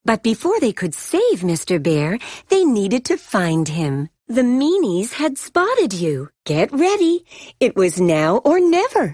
But before they could save Mr. Bear, they needed to find him. The meanies had spotted you. Get ready. It was now or never.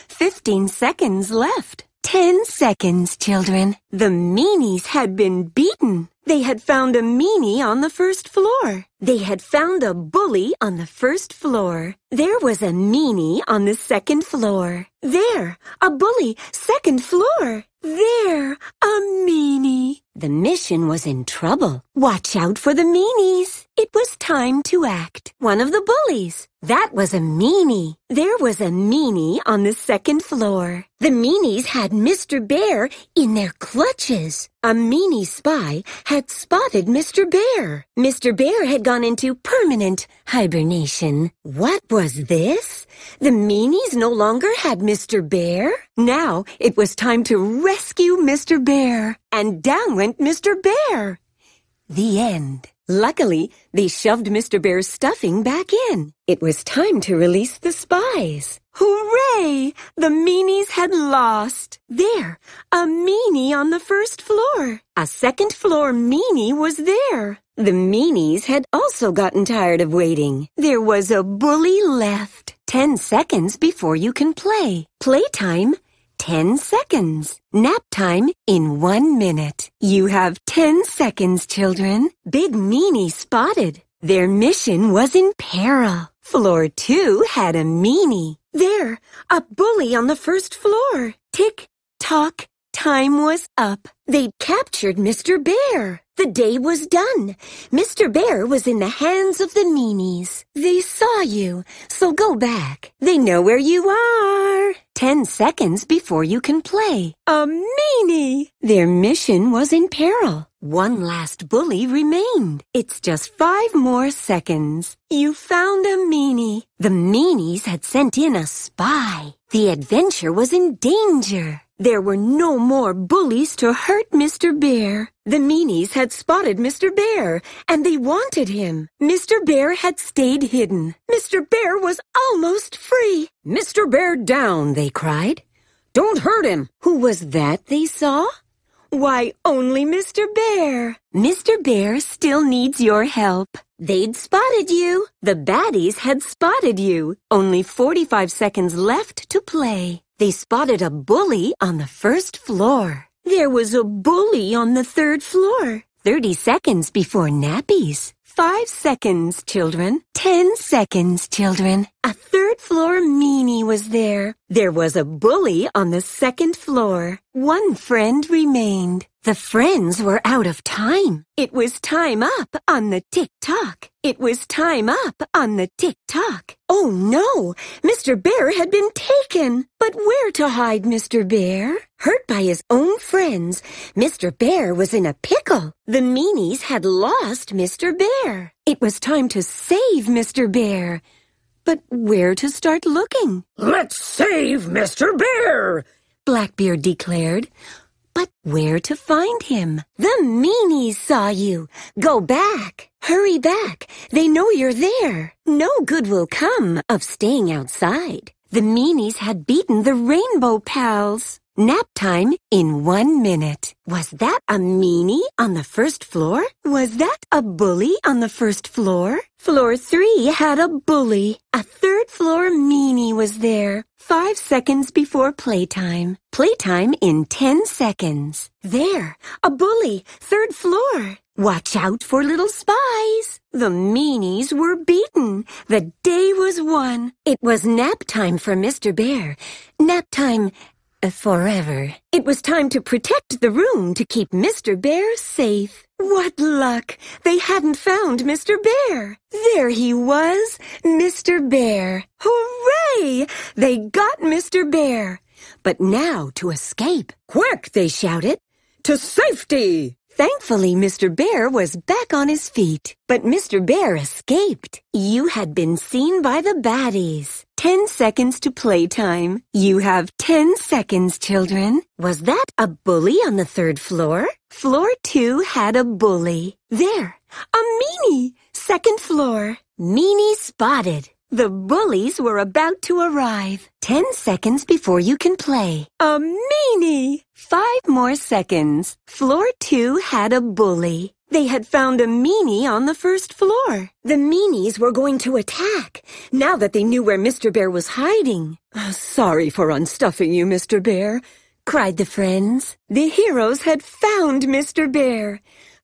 15 seconds left. 10 seconds, children. The meanies had been beaten. They had found a meanie on the first floor. They had found a bully on the first floor. There was a meanie on the second floor. There, a bully, second floor. There, a meanie. The mission was in trouble. Watch out for the meanies. It was time to act. One of the bullies. That was a meanie. There was a meanie on the second floor. The meanies had Mr. Bear in their clutches. A meanie spy had spotted Mr. Bear. Mr. Bear had gone into permanent hibernation. What was this? The meanies no longer had Mr. Bear. Now it was time to rescue Mr. Bear. And down went Mr. Bear. The end. Luckily, they shoved Mr. Bear's stuffing back in. It was time to release the spies. Hooray! The meanies had lost. There, a meanie on the first floor. A second floor meanie was there. The meanies had also gotten tired of waiting. There was a bully left. 10 seconds before you can play. Playtime, 10 seconds. Nap time in 1 minute. You have 10 seconds, children. Big meanie spotted. Their mission was in peril. Floor 2 had a meanie. There, a bully on the first floor. Tick, tock, time was up. They'd captured Mr. Bear. The day was done. Mr. Bear was in the hands of the meanies. They saw you, so go back. They know where you are. 10 seconds before you can play. A meanie! Their mission was in peril. One last bully remained. It's just 5 more seconds. You found a meanie. The meanies had sent in a spy. The adventure was in danger. There were no more bullies to hurt Mr. Bear. The meanies had spotted Mr. Bear, and they wanted him. Mr. Bear had stayed hidden. Mr. Bear was almost free. "Mr. Bear down," they cried. "Don't hurt him." Who was that they saw? Why, only Mr. Bear. Mr. Bear still needs your help. They'd spotted you. The baddies had spotted you. Only 45 seconds left to play. They spotted a bully on the first floor. There was a bully on the third floor. 30 seconds before nappies. 5 seconds, children. 10 seconds, children. A third floor meanie was there. There was a bully on the second floor. One friend remained. The friends were out of time. It was time up on the tick-tock. It was time up on the tick-tock. Oh no! Mr. Bear had been taken. But where to hide Mr. Bear? Hurt by his own friends, Mr. Bear was in a pickle. The meanies had lost Mr. Bear. It was time to save Mr. Bear. But where to start looking? "Let's save Mr. Bear!" Blackbeard declared. But where to find him? The meanies saw you. Go back. Hurry back. They know you're there. No good will come of staying outside. The meanies had beaten the Rainbow Pals. Nap time in 1 minute. Was that a meanie on the first floor? Was that a bully on the first floor? Floor 3 had a bully. A third floor meanie was there. 5 seconds before playtime. Playtime in 10 seconds. There, a bully, third floor. Watch out for little spies. The meanies were beaten. The day was won. It was nap time for Mr. Bear. Nap time forever. It was time to protect the room to keep Mr. Bear safe. What luck! They hadn't found Mr. Bear. There he was, Mr. Bear. Hooray! They got Mr. Bear. But now to escape. Quick, they shouted. To safety! Thankfully, Mr. Bear was back on his feet. But Mr. Bear escaped. You had been seen by the baddies. 10 seconds to playtime. You have 10 seconds, children. Was that a bully on the third floor? Floor 2 had a bully. There, a meanie. Second floor. Meanie spotted. The bullies were about to arrive. 10 seconds before you can play. A meanie! 5 more seconds. Floor 2 had a bully. They had found a meanie on the first floor. The meanies were going to attack, now that they knew where Mr. Bear was hiding. Sorry for unstuffing you, Mr. Bear, cried the friends. The heroes had found Mr. Bear,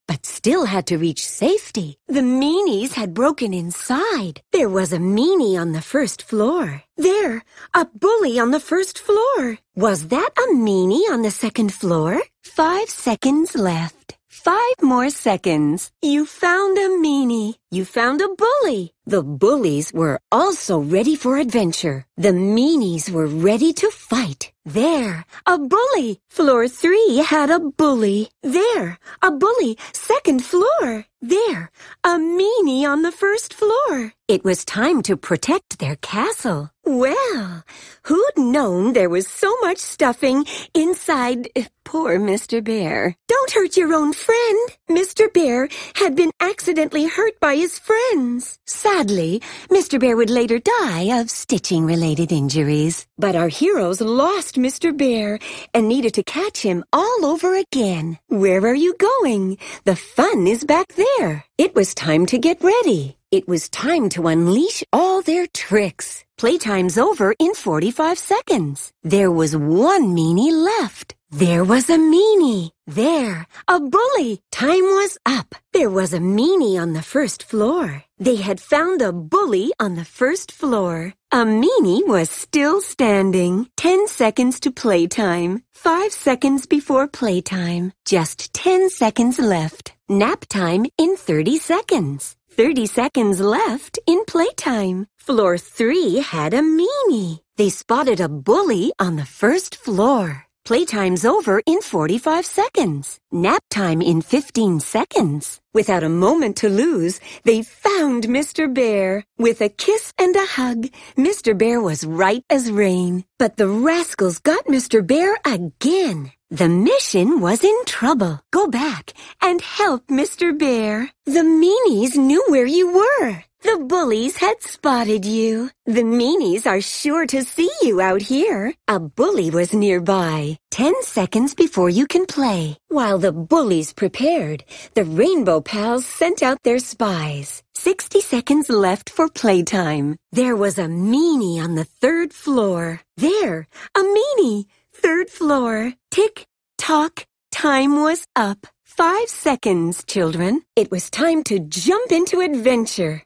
but still had to reach safety. The meanies had broken inside. There was a meanie on the first floor. There, a bully on the first floor. Was that a meanie on the second floor? 5 seconds left. 5 more seconds. You found a meanie. You found a bully. The bullies were also ready for adventure. The meanies were ready to fight. There, a bully. Floor 3 had a bully. There, a bully. Second floor. There, a meanie on the first floor. It was time to protect their castle. Well, who'd known there was so much stuffing inside poor Mr. Bear? Don't hurt your own friend. Mr. Bear had been accidentally hurt by his friends. Sadly, Mr. Bear would later die of stitching-related injuries. But our heroes lost Mr. Bear and needed to catch him all over again. Where are you going? The fun is back there. It was time to get ready. It was time to unleash all their tricks. Playtime's over in 45 seconds. There was one meanie left. There was a meanie. There, a bully. Time was up. There was a meanie on the first floor. They had found a bully on the first floor. A meanie was still standing. 10 seconds to playtime. 5 seconds before playtime. Just 10 seconds left. Nap time in 30 seconds. 30 seconds left in playtime. Floor 3 had a meanie. They spotted a bully on the first floor. Playtime's over in 45 seconds. Nap time in 15 seconds. Without a moment to lose, they found Mr. Bear. With a kiss and a hug, Mr. Bear was right as rain. But the rascals got Mr. Bear again. The mission was in trouble. Go back and help Mr. Bear. The meanies knew where you were. The bullies had spotted you. The meanies are sure to see you out here. A bully was nearby. 10 seconds before you can play. While the bullies prepared, the Rainbow Pals sent out their spies. 60 seconds left for playtime. There was a meanie on the third floor. There, a meanie. Third floor. Tick, tock. Time was up. 5 seconds, children. It was time to jump into adventure.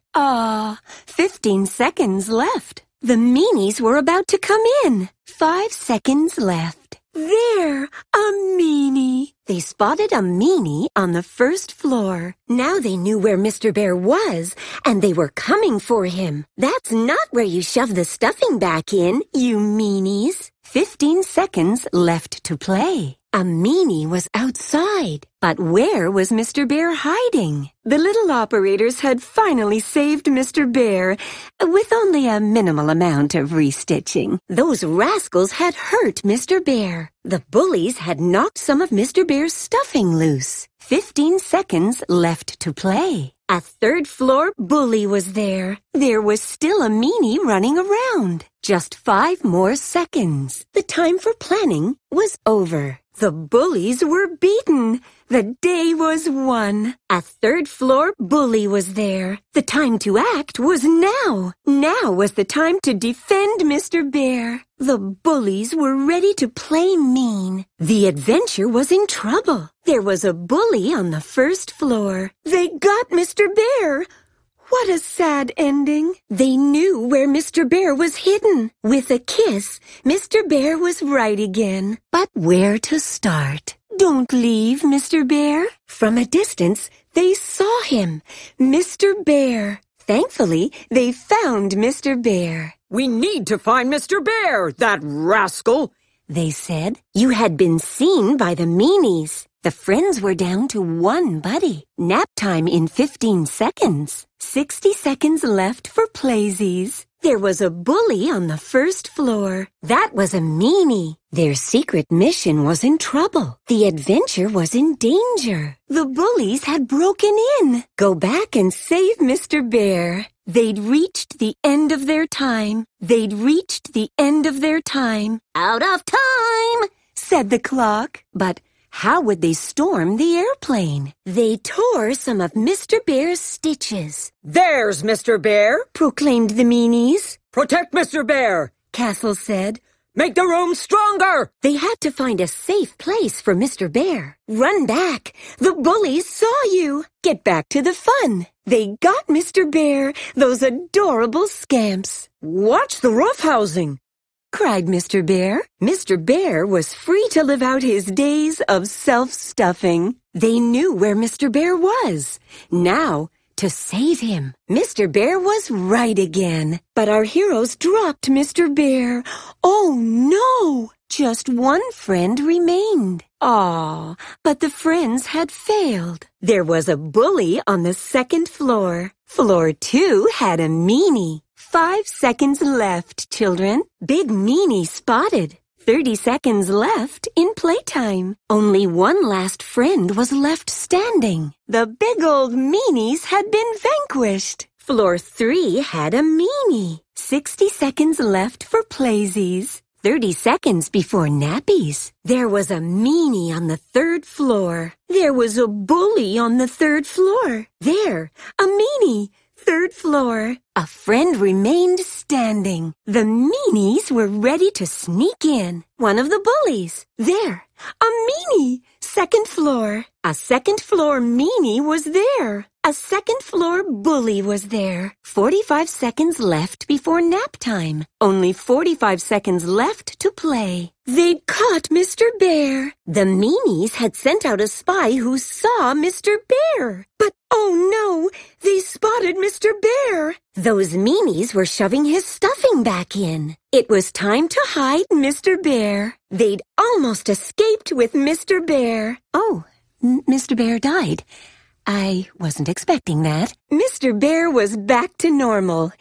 15 seconds left. The meanies were about to come in. 5 seconds left. There, a meanie. They spotted a meanie on the first floor. Now they knew where Mr. Bear was, and they were coming for him. That's not where you shove the stuffing back in, you meanies. 15 seconds left to play. A meanie was outside. But where was Mr. Bear hiding? The little operators had finally saved Mr. Bear, with only a minimal amount of restitching. Those rascals had hurt Mr. Bear. The bullies had knocked some of Mr. Bear's stuffing loose. 15 seconds left to play. A third floor bully was there. There was still a meanie running around. Just 5 more seconds. The time for planning was over. The bullies were beaten. The day was won. A third floor bully was there. The time to act was now. Now was the time to defend Mr. Bear. The bullies were ready to play mean. The adventure was in trouble. There was a bully on the first floor. They got Mr. Bear. What a sad ending. They knew where Mr. Bear was hidden. With a kiss, Mr. Bear was right again. But where to start? Don't leave, Mr. Bear. From a distance, they saw him, Mr. Bear. Thankfully, they found Mr. Bear. We need to find Mr. Bear, that rascal, they said. You had been seen by the meanies. The friends were down to one buddy. Nap time in 15 seconds. 60 seconds left for playsies. There was a bully on the first floor. That was a meanie. Their secret mission was in trouble. The adventure was in danger. The bullies had broken in. Go back and save Mr. Bear. They'd reached the end of their time. They'd reached the end of their time. Out of time, said the clock. But how would they storm the airplane? They tore some of Mr. Bear's stitches. There's Mr. Bear, Proclaimed the meanies. Protect Mr. Bear. Castle said. Make the room stronger. They had to find a safe place for Mr. Bear. Run back. The bullies saw you. Get back to the fun. They got Mr. Bear, those adorable scamps. Watch the roughhousing, cried Mr. Bear. Mr. Bear was free to live out his days of self-stuffing. They knew where Mr. Bear was. Now, to save him, Mr. Bear was right again. But our heroes dropped Mr. Bear. Oh no! Just one friend remained. Aw, but the friends had failed. There was a bully on the second floor. Floor 2 had a meanie. 5 seconds left, children. Big Meanie spotted. 30 seconds left in playtime. Only one last friend was left standing. The big old meanies had been vanquished. Floor 3 had a meanie. 60 seconds left for playsies. 30 seconds before nappies. There was a meanie on the third floor. There was a bully on the third floor. There, a meanie. Third floor. A friend remained standing. The meanies were ready to sneak in. One of the bullies. There. A meanie. Second floor. A second floor meanie was there. A second floor bully was there. 45 seconds left before nap time. Only 45 seconds left to play. They'd caught Mr. Bear. The meanies had sent out a spy who saw Mr. Bear. But oh no, they spotted Mr. Bear. Those meanies were shoving his stuffing back in. It was time to hide Mr. Bear. They'd almost escaped with Mr. Bear. Oh, Mr. Bear died. I wasn't expecting that. Mr. Bear was back to normal.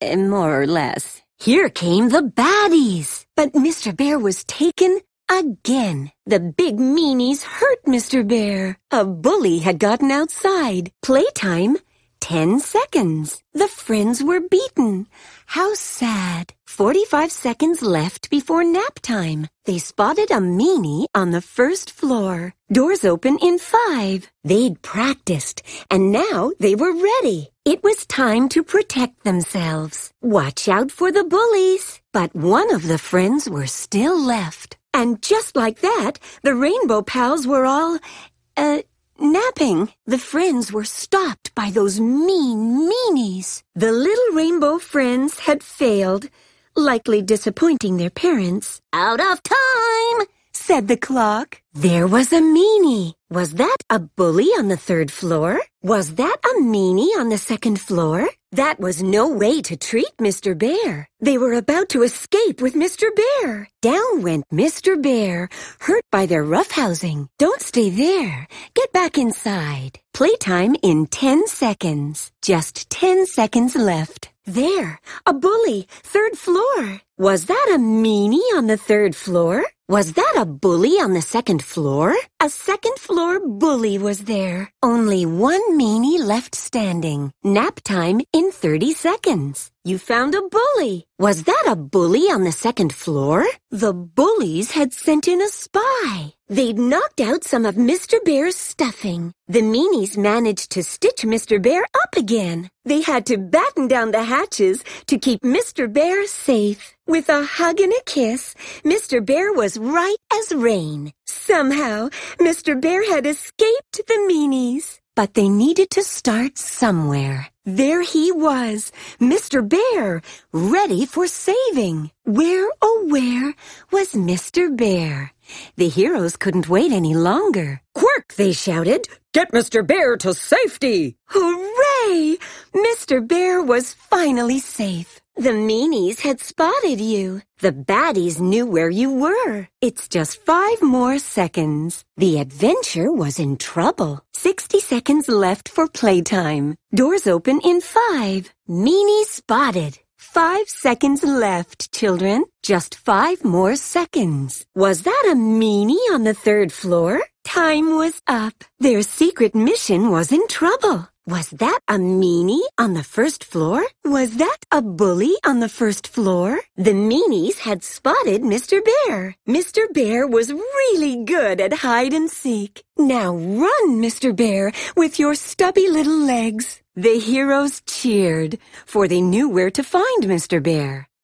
More or less. Here came the baddies. But Mr. Bear was taken again. The big meanies hurt Mr. Bear. A bully had gotten outside. Playtime, 10 seconds. The friends were beaten. How sad. 45 seconds left before nap time. They spotted a meanie on the first floor. Doors open in 5. They'd practiced, and now they were ready. It was time to protect themselves. Watch out for the bullies. But one of the friends were still left. And just like that, the Rainbow Pals were all, napping. The friends were stopped by those mean meanies. The little rainbow friends had failed, likely disappointing their parents. Out of time, said the clock. There was a meanie. Was that a bully on the third floor? Was that a meanie on the second floor? That was no way to treat Mr. Bear. They were about to escape with Mr. Bear. Down went Mr. Bear, hurt by their roughhousing. Don't stay there. Get back inside. Playtime in 10 seconds. Just 10 seconds left. There, a bully, third floor. Was that a meanie on the third floor? Was that a bully on the second floor? A second floor bully was there. Only one meanie left standing. Nap time in 30 seconds. You found a bully. Was that a bully on the second floor? The bullies had sent in a spy. They'd knocked out some of Mr. Bear's stuffing. The meanies managed to stitch Mr. Bear up again. They had to batten down the hatches to keep Mr. Bear safe. With a hug and a kiss, Mr. Bear was right as rain. Somehow, Mr. Bear had escaped the meanies. But they needed to start somewhere. There he was, Mr. Bear, ready for saving. Where, oh where, was Mr. Bear? The heroes couldn't wait any longer. Quick, they shouted. Get Mr. Bear to safety. Hooray! Mr. Bear was finally safe. The meanies had spotted you. The baddies knew where you were. It's just 5 more seconds. The adventure was in trouble. 60 seconds left for playtime. Doors open in 5. Meanie spotted. 5 seconds left, children. Just 5 more seconds. Was that a meanie on the third floor? Time was up. Their secret mission was in trouble. Was that a meanie on the first floor? Was that a bully on the first floor? The meanies had spotted Mr. Bear. Mr. Bear was really good at hide and seek. Now run, Mr. Bear, with your stubby little legs. The heroes cheered, for they knew where to find Mr. Bear.